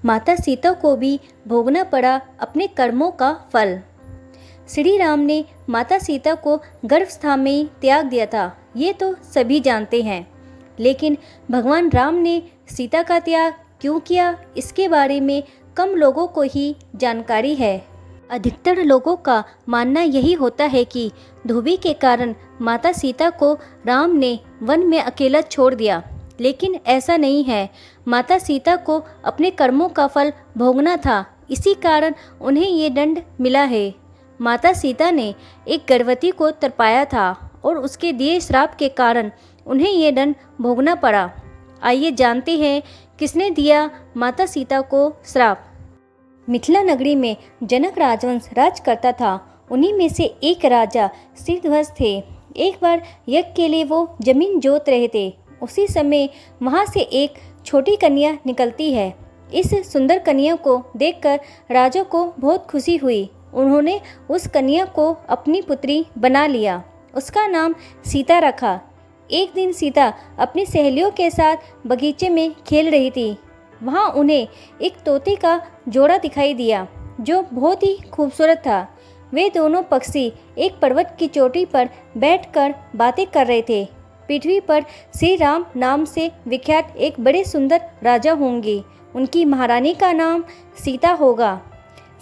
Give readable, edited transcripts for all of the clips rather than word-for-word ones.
माता सीता को भी भोगना पड़ा अपने कर्मों का फल। श्री राम ने माता सीता को गर्भावस्था में ही त्याग दिया था, ये तो सभी जानते हैं। लेकिन भगवान राम ने सीता का त्याग क्यों किया, इसके बारे में कम लोगों को ही जानकारी है। अधिकतर लोगों का मानना यही होता है कि धोबी के कारण माता सीता को राम ने वन में अकेला छोड़ दिया, लेकिन ऐसा नहीं है। माता सीता को अपने कर्मों का फल भोगना था, इसी कारण उन्हें ये दंड मिला है। माता सीता ने एक गर्भवती को तड़पाया था और उसके दिए श्राप के कारण उन्हें ये दंड भोगना पड़ा। आइए जानते हैं किसने दिया माता सीता को श्राप। मिथिला नगरी में जनक राजवंश राज करता था। उन्हीं में से एक राजा सिद्धवंश थे। एक बार यज्ञ के लिए वो जमीन जोत रहे थे। उसी समय वहाँ से एक छोटी कन्या निकलती है। इस सुंदर कन्या को देखकर राजा को बहुत खुशी हुई। उन्होंने उस कन्या को अपनी पुत्री बना लिया। उसका नाम सीता रखा। एक दिन सीता अपनी सहेलियों के साथ बगीचे में खेल रही थी। वहाँ उन्हें एक तोते का जोड़ा दिखाई दिया जो बहुत ही खूबसूरत था। वे दोनों पक्षी एक पर्वत की चोटी पर बैठकर बातें कर रहे थे। पृथ्वी पर श्री राम नाम से विख्यात एक बड़े सुंदर राजा होंगे। उनकी महारानी का नाम सीता होगा।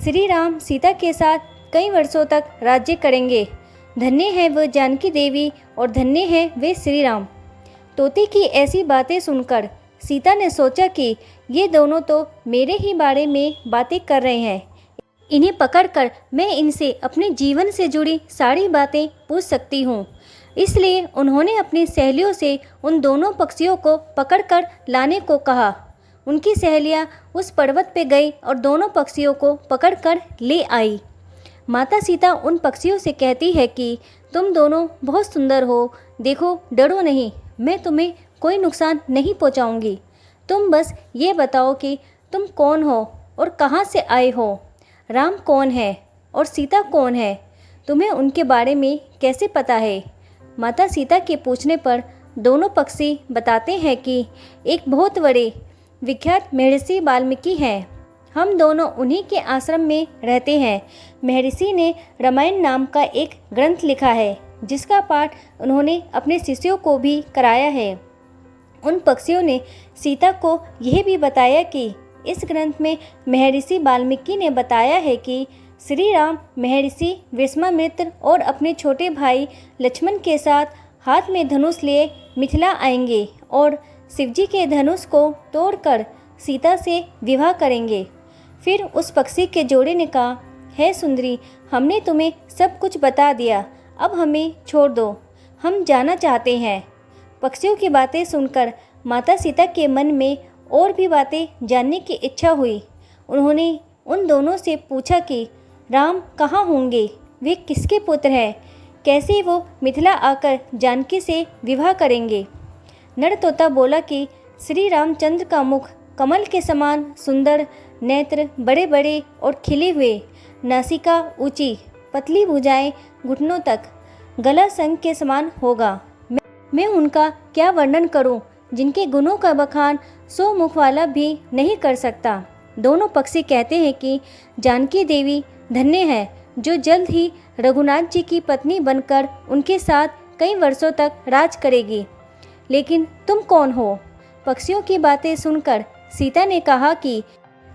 श्री राम सीता के साथ कई वर्षों तक राज्य करेंगे। धन्य है वह जानकी देवी और धन्य है वे श्री राम। तोते की ऐसी बातें सुनकर सीता ने सोचा कि ये दोनों तो मेरे ही बारे में बातें कर रहे हैं। इन्हें पकड़कर मैं इनसे अपने जीवन से जुड़ी सारी बातें पूछ सकती हूँ। इसलिए उन्होंने अपनी सहेलियों से उन दोनों पक्षियों को पकड़कर लाने को कहा। उनकी सहेलियाँ उस पर्वत पे गई और दोनों पक्षियों को पकड़कर ले आई। माता सीता उन पक्षियों से कहती है कि तुम दोनों बहुत सुंदर हो, देखो डरो नहीं, मैं तुम्हें कोई नुकसान नहीं पहुंचाऊंगी। तुम बस ये बताओ कि तुम कौन हो और कहाँ से आए हो, राम कौन है और सीता कौन है, तुम्हें उनके बारे में कैसे पता है। माता सीता के पूछने पर दोनों पक्षी बताते हैं कि एक बहुत बड़े विख्यात महर्षि वाल्मीकि हैं। हम दोनों उन्हीं के आश्रम में रहते हैं। महर्षि ने रामायण नाम का एक ग्रंथ लिखा है, जिसका पाठ उन्होंने अपने शिष्यों को भी कराया है। उन पक्षियों ने सीता को यह भी बताया कि इस ग्रंथ में महर्षि वाल्मीकि ने बताया है कि श्री राम महर्षि विश्वामित्र और अपने छोटे भाई लक्ष्मण के साथ हाथ में धनुष लिए मिथिला आएंगे और शिवजी के धनुष को तोड़कर सीता से विवाह करेंगे। फिर उस पक्षी के जोड़े ने कहा, हे सुंदरी, हमने तुम्हें सब कुछ बता दिया, अब हमें छोड़ दो, हम जाना चाहते हैं। पक्षियों की बातें सुनकर माता सीता के मन में और भी बातें जानने की इच्छा हुई। उन्होंने उन दोनों से पूछा कि राम कहाँ होंगे, वे किसके पुत्र हैं, कैसे वो मिथिला आकर जानकी से विवाह करेंगे। नर तोता बोला कि श्री रामचंद्र का मुख कमल के समान सुंदर, नेत्र बड़े बड़े और खिले हुए, नासिका ऊंची, पतली भुजाएं घुटनों तक, गला शंख के समान होगा। मैं उनका क्या वर्णन करूं, जिनके गुणों का बखान 100 मुख वाला भी नहीं कर सकता। दोनों पक्षी कहते हैं कि जानकी देवी धन्य है जो जल्द ही रघुनाथ जी की पत्नी बनकर उनके साथ कई वर्षों तक राज करेगी। लेकिन तुम कौन हो? पक्षियों की बातें सुनकर सीता ने कहा कि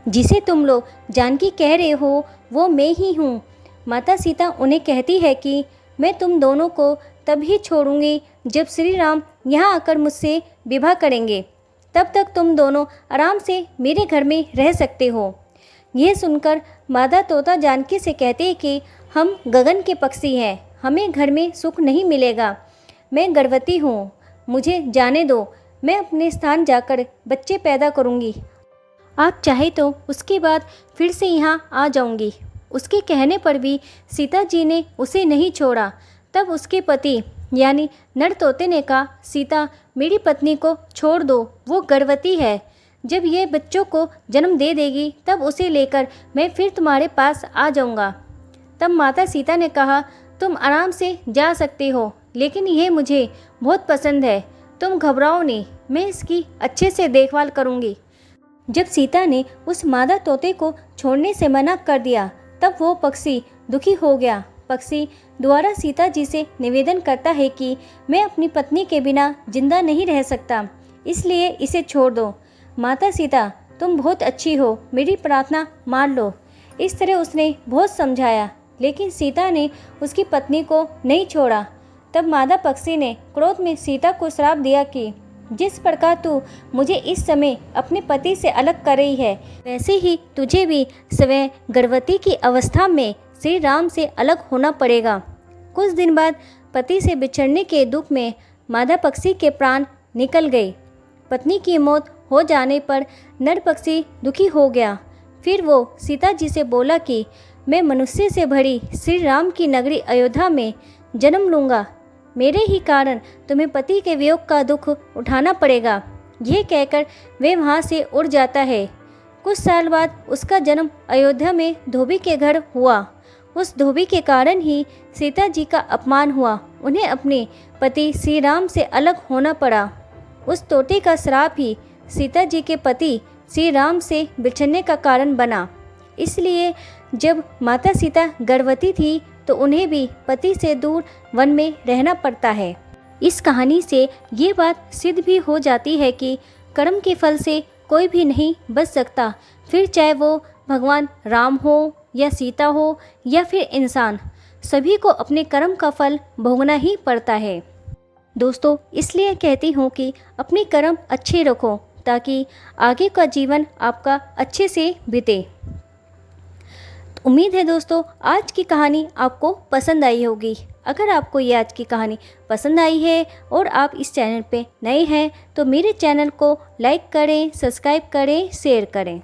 जिसे तुम लोग जानकी कह रहे हो वो मैं ही हूँ। माता सीता उन्हें कहती है कि मैं तुम दोनों को तभी छोड़ूंगी जब श्री राम यहाँ आकर मुझसे विवाह करेंगे। तब तक तुम दोनों आराम से मेरे घर में रह सकते हो। यह सुनकर मादा तोता जानकी से कहते हैं कि हम गगन के पक्षी हैं, हमें घर में सुख नहीं मिलेगा। मैं गर्भवती हूँ, मुझे जाने दो, मैं अपने स्थान जाकर बच्चे पैदा करूँगी। आप चाहे तो उसके बाद फिर से यहाँ आ जाऊँगी। उसके कहने पर भी सीता जी ने उसे नहीं छोड़ा। तब उसके पति यानी नर तोते ने कहा, सीता मेरी पत्नी को छोड़ दो, वो गर्भवती है। जब ये बच्चों को जन्म दे देगी तब उसे लेकर मैं फिर तुम्हारे पास आ जाऊँगा। तब माता सीता ने कहा, तुम आराम से जा सकते हो, लेकिन यह मुझे बहुत पसंद है, तुम घबराओ नहीं, मैं इसकी अच्छे से देखभाल करूँगी। जब सीता ने उस मादा तोते को छोड़ने से मना कर दिया तब वो पक्षी दुखी हो गया। पक्षी दोबारा सीता जी से निवेदन करता है कि मैं अपनी पत्नी के बिना जिंदा नहीं रह सकता, इसलिए इसे छोड़ दो। माता सीता, तुम बहुत अच्छी हो, मेरी प्रार्थना मान लो। इस तरह उसने बहुत समझाया, लेकिन सीता ने उसकी पत्नी को नहीं छोड़ा। तब मादा पक्षी ने क्रोध में सीता को श्राप दिया कि जिस प्रकार तू मुझे इस समय अपने पति से अलग कर रही है, वैसे ही तुझे भी स्वयं गर्भवती की अवस्था में श्री राम से अलग होना पड़ेगा। कुछ दिन बाद पति से बिछड़ने के दुख में मादा पक्षी के प्राण निकल गए। पत्नी की मौत हो जाने पर नर पक्षी दुखी हो गया। फिर वो सीता जी से बोला कि मैं मनुष्य से भरी श्री राम की नगरी अयोध्या में जन्म लूँगा। मेरे ही कारण तुम्हें पति के वियोग का दुख उठाना पड़ेगा। यह कहकर वे वहाँ से उड़ जाता है। कुछ साल बाद उसका जन्म अयोध्या में धोबी के घर हुआ। उस धोबी के कारण ही सीता जी का अपमान हुआ। उन्हें अपने पति श्री राम से अलग होना पड़ा। उस तोते का श्राप ही सीता जी के पति श्री राम से बिछड़ने का कारण बना। इसलिए जब माता सीता गर्भवती थी तो उन्हें भी पति से दूर वन में रहना पड़ता है। इस कहानी से ये बात सिद्ध भी हो जाती है कि कर्म के फल से कोई भी नहीं बच सकता, फिर चाहे वो भगवान राम हो या सीता हो या फिर इंसान, सभी को अपने कर्म का फल भोगना ही पड़ता है। दोस्तों, इसलिए कहती हूँ कि अपने कर्म अच्छे रखो ताकि आगे का जीवन आपका अच्छे से बीते। उम्मीद है दोस्तों आज की कहानी आपको पसंद आई होगी। अगर आपको ये आज की कहानी पसंद आई है और आप इस चैनल पे नए हैं तो मेरे चैनल को लाइक करें, सब्सक्राइब करें, शेयर करें।